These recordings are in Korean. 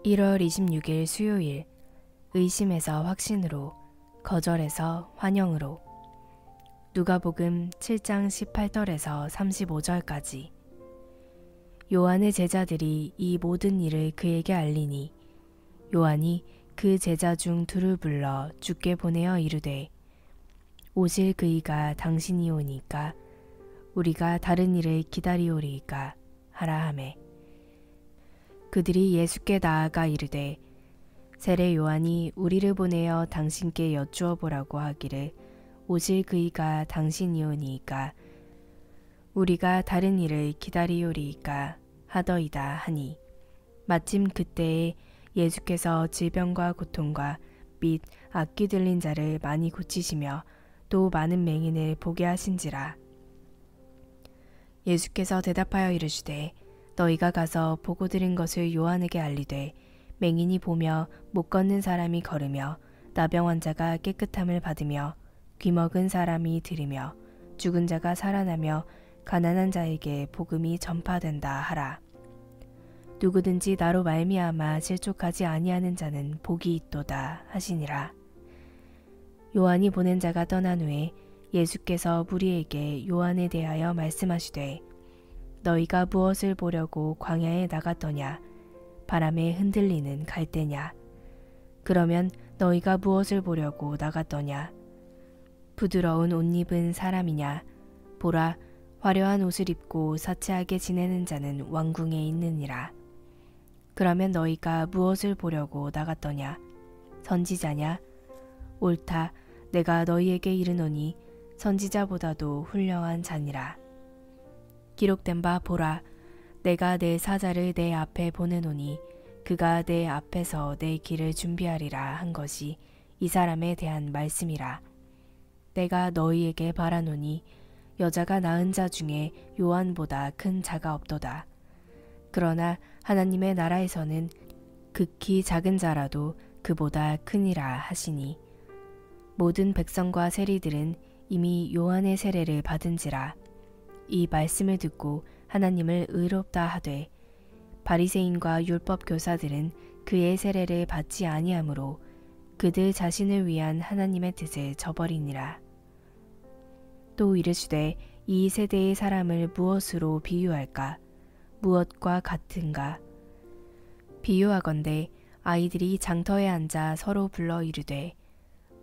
1월 26일 수요일, 의심에서 확신으로, 거절에서 환영으로. 누가복음 7장 18절에서 35절까지. 요한의 제자들이 이 모든 일을 그에게 알리니 요한이 그 제자 중 둘을 불러 주께 보내어 이르되, 오실 그이가 당신이 오니까 우리가 다른 일을 기다리오리이까 하라 하매, 그들이 예수께 나아가 이르되, 세례 요한이 우리를 보내어 당신께 여쭈어 보라고 하기를 오실 그이가 당신이오니이까 우리가 다른 일을 기다리오리이까 하더이다 하니, 마침 그때에 예수께서 질병과 고통과 및 악기 들린 자를 많이 고치시며 또 많은 맹인을 보게 하신지라. 예수께서 대답하여 이르시되, 너희가 가서 보고 들은 것을 요한에게 알리되, 맹인이 보며 못 걷는 사람이 걸으며 나병 환자가 깨끗함을 받으며 귀먹은 사람이 들으며 죽은 자가 살아나며 가난한 자에게 복음이 전파된다 하라. 누구든지 나로 말미암아 실족하지 아니하는 자는 복이 있도다 하시니라. 요한이 보낸 자가 떠난 후에 예수께서 무리에게 요한에 대하여 말씀하시되, 너희가 무엇을 보려고 광야에 나갔더냐? 바람에 흔들리는 갈대냐? 그러면 너희가 무엇을 보려고 나갔더냐? 부드러운 옷 입은 사람이냐? 보라, 화려한 옷을 입고 사치하게 지내는 자는 왕궁에 있느니라. 그러면 너희가 무엇을 보려고 나갔더냐? 선지자냐? 옳다, 내가 너희에게 이르노니 선지자보다도 훌륭한 자니라. 기록된 바 보라, 내가 내 사자를 내 앞에 보내노니 그가 내 앞에서 내 길을 준비하리라 한 것이 이 사람에 대한 말씀이라. 내가 너희에게 바라노니 여자가 낳은 자 중에 요한보다 큰 자가 없도다. 그러나 하나님의 나라에서는 극히 작은 자라도 그보다 크니라 하시니, 모든 백성과 세리들은 이미 요한의 세례를 받은지라. 이 말씀을 듣고 하나님을 의롭다 하되, 바리새인과 율법 교사들은 그의 세례를 받지 아니하므로 그들 자신을 위한 하나님의 뜻을 저버리니라. 또 이르시되, 이 세대의 사람을 무엇으로 비유할까? 무엇과 같은가? 비유하건대 아이들이 장터에 앉아 서로 불러 이르되,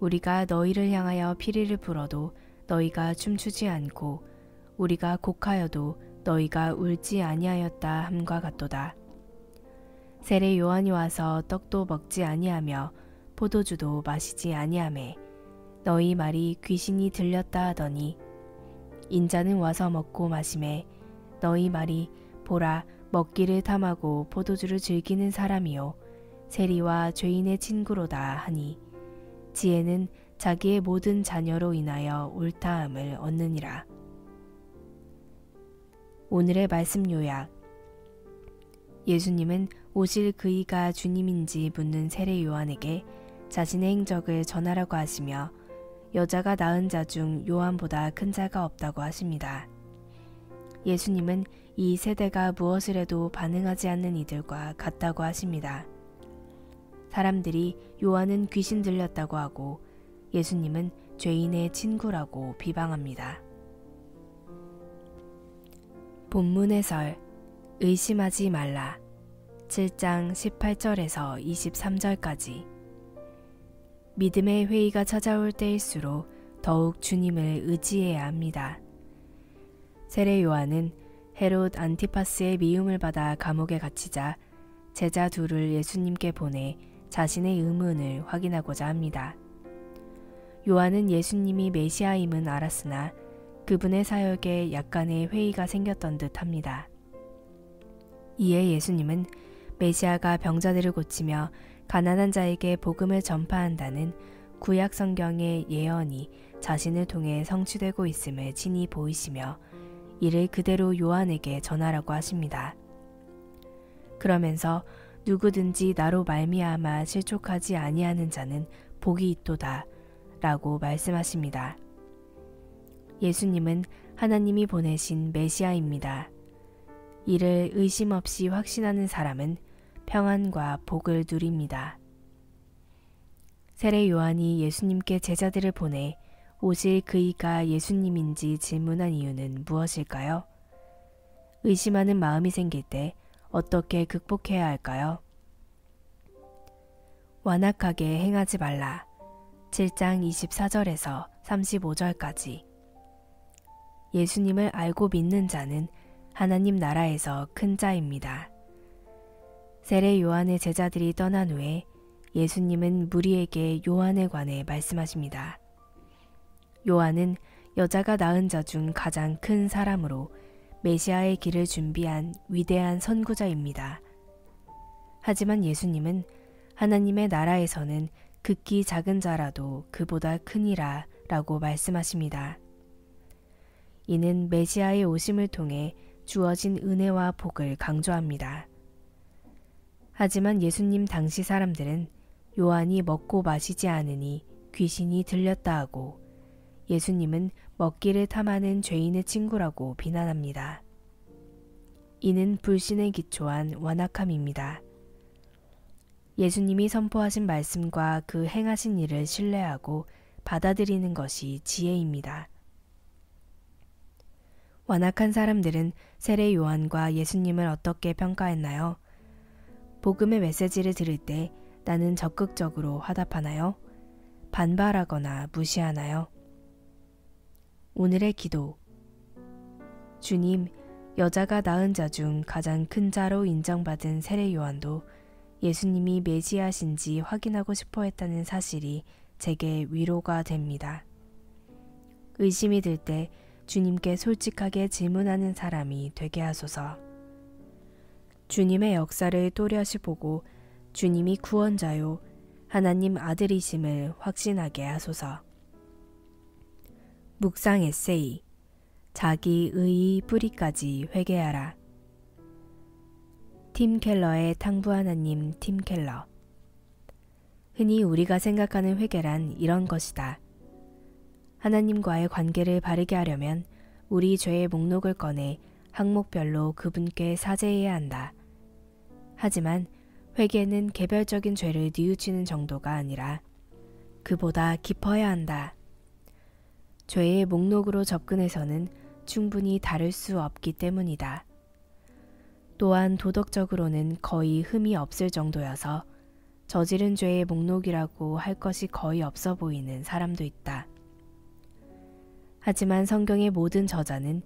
우리가 너희를 향하여 피리를 불어도 너희가 춤추지 않고 우리가 곡하여도 너희가 울지 아니하였다 함과 같도다. 세례 요한이 와서 떡도 먹지 아니하며 포도주도 마시지 아니하매 너희 말이 귀신이 들렸다 하더니, 인자는 와서 먹고 마시매 너희 말이 보라, 먹기를 탐하고 포도주를 즐기는 사람이요 세리와 죄인의 친구로다 하니, 지혜는 자기의 모든 자녀로 인하여 옳다함을 얻느니라. 오늘의 말씀 요약. 예수님은 오실 그이가 주님인지 묻는 세례 요한에게 자신의 행적을 전하라고 하시며, 여자가 낳은 자 중 요한보다 큰 자가 없다고 하십니다. 예수님은 이 세대가 무엇을 해도 반응하지 않는 이들과 같다고 하십니다. 사람들이 요한은 귀신 들렸다고 하고 예수님은 죄인의 친구라고 비방합니다. 본문 해설. 의심하지 말라. 7장 18절에서 23절까지. 믿음의 회의가 찾아올 때일수록 더욱 주님을 의지해야 합니다. 세례 요한은 헤롯 안티파스의 미움을 받아 감옥에 갇히자 제자 둘을 예수님께 보내 자신의 의문을 확인하고자 합니다. 요한은 예수님이 메시아임은 알았으나 그분의 사역에 약간의 회의가 생겼던 듯 합니다. 이에 예수님은 메시아가 병자들을 고치며 가난한 자에게 복음을 전파한다는 구약 성경의 예언이 자신을 통해 성취되고 있음을 친히 보이시며 이를 그대로 요한에게 전하라고 하십니다. 그러면서 누구든지 나로 말미암아 실족하지 아니하는 자는 복이 있도다 라고 말씀하십니다. 예수님은 하나님이 보내신 메시아입니다. 이를 의심 없이 확신하는 사람은 평안과 복을 누립니다. 세례 요한이 예수님께 제자들을 보내 오실 그이가 예수님인지 질문한 이유는 무엇일까요? 의심하는 마음이 생길 때 어떻게 극복해야 할까요? 완악하게 행하지 말라. 7장 24절에서 35절까지. 예수님을 알고 믿는 자는 하나님 나라에서 큰 자입니다. 세례 요한의 제자들이 떠난 후에 예수님은 무리에게 요한에 관해 말씀하십니다. 요한은 여자가 낳은 자 중 가장 큰 사람으로 메시아의 길을 준비한 위대한 선구자입니다. 하지만 예수님은 하나님의 나라에서는 극히 작은 자라도 그보다 크니라 라고 말씀하십니다. 이는 메시아의 오심을 통해 주어진 은혜와 복을 강조합니다. 하지만 예수님 당시 사람들은 요한이 먹고 마시지 않으니 귀신이 들렸다 하고 예수님은 먹기를 탐하는 죄인의 친구라고 비난합니다. 이는 불신에 기초한 완악함입니다. 예수님이 선포하신 말씀과 그 행하신 일을 신뢰하고 받아들이는 것이 지혜입니다. 완악한 사람들은 세례 요한과 예수님을 어떻게 평가했나요? 복음의 메시지를 들을 때 나는 적극적으로 화답하나요? 반발하거나 무시하나요? 오늘의 기도. 주님, 여자가 낳은 자 중 가장 큰 자로 인정받은 세례 요한도 예수님이 메시아신지 확인하고 싶어 했다는 사실이 제게 위로가 됩니다. 의심이 들 때 주님께 솔직하게 질문하는 사람이 되게 하소서. 주님의 역사를 또렷이 보고 주님이 구원자요 하나님 아들이심을 확신하게 하소서. 묵상 에세이. 자기 의의 뿌리까지 회개하라. 팀 켈러의 탕부 하나님 팀 켈러. 흔히 우리가 생각하는 회개란 이런 것이다. 하나님과의 관계를 바르게 하려면 우리 죄의 목록을 꺼내 항목별로 그분께 사죄해야 한다. 하지만 회개는 개별적인 죄를 뉘우치는 정도가 아니라 그보다 깊어야 한다. 죄의 목록으로 접근해서는 충분히 다룰 수 없기 때문이다. 또한 도덕적으로는 거의 흠이 없을 정도여서 저지른 죄의 목록이라고 할 것이 거의 없어 보이는 사람도 있다. 하지만 성경의 모든 저자는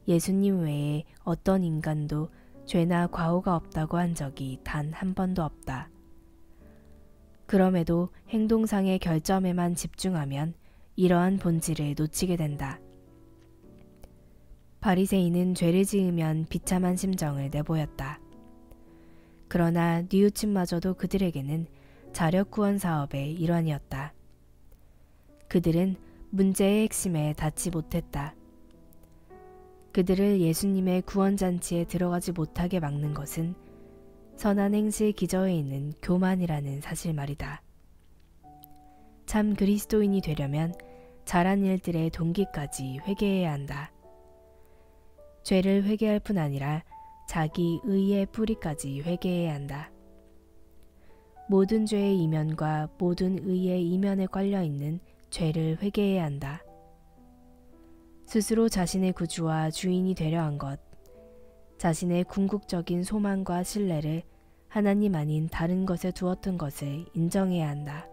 예수님 외에 어떤 인간도 죄나 과오가 없다고 한 적이 단 한 번도 없다. 그럼에도 행동상의 결점에만 집중하면 이러한 본질을 놓치게 된다. 바리새인은 죄를 지으면 비참한 심정을 내보였다. 그러나 뉘우침마저도 그들에게는 자력구원 사업의 일환이었다. 그들은 문제의 핵심에 닿지 못했다. 그들을 예수님의 구원잔치에 들어가지 못하게 막는 것은 선한 행실 기저에 있는 교만이라는 사실 말이다. 참 그리스도인이 되려면 잘한 일들의 동기까지 회개해야 한다. 죄를 회개할 뿐 아니라 자기 의의 뿌리까지 회개해야 한다. 모든 죄의 이면과 모든 의의 이면에 깔려있는 죄를 회개해야 한다. 스스로 자신의 구주와 주인이 되려 한 것, 자신의 궁극적인 소망과 신뢰를 하나님 아닌 다른 것에 두었던 것을 인정해야 한다.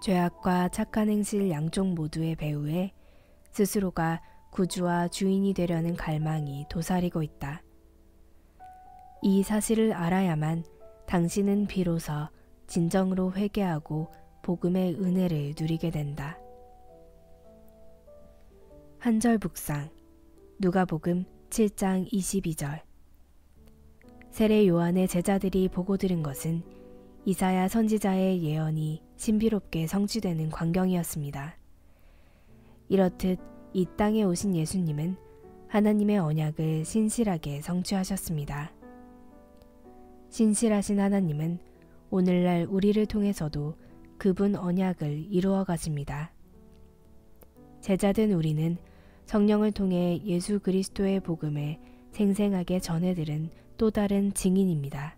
죄악과 착한 행실 양쪽 모두의 배후에 스스로가 구주와 주인이 되려는 갈망이 도사리고 있다. 이 사실을 알아야만 당신은 비로소 진정으로 회개하고 복음의 은혜를 누리게 된다. 한절 묵상. 누가복음 7장 22절. 세례 요한의 제자들이 보고 들은 것은 이사야 선지자의 예언이 신비롭게 성취되는 광경이었습니다. 이렇듯 이 땅에 오신 예수님은 하나님의 언약을 신실하게 성취하셨습니다. 신실하신 하나님은 오늘날 우리를 통해서도 그분 언약을 이루어 가십니다. 제자된 우리는 성령을 통해 예수 그리스도의 복음을 생생하게 전해들은 또 다른 증인입니다.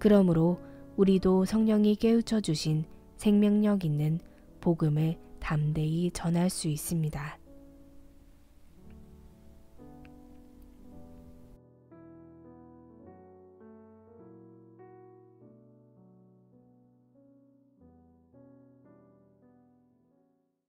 그러므로 우리도 성령이 깨우쳐 주신 생명력 있는 복음을 담대히 전할 수 있습니다.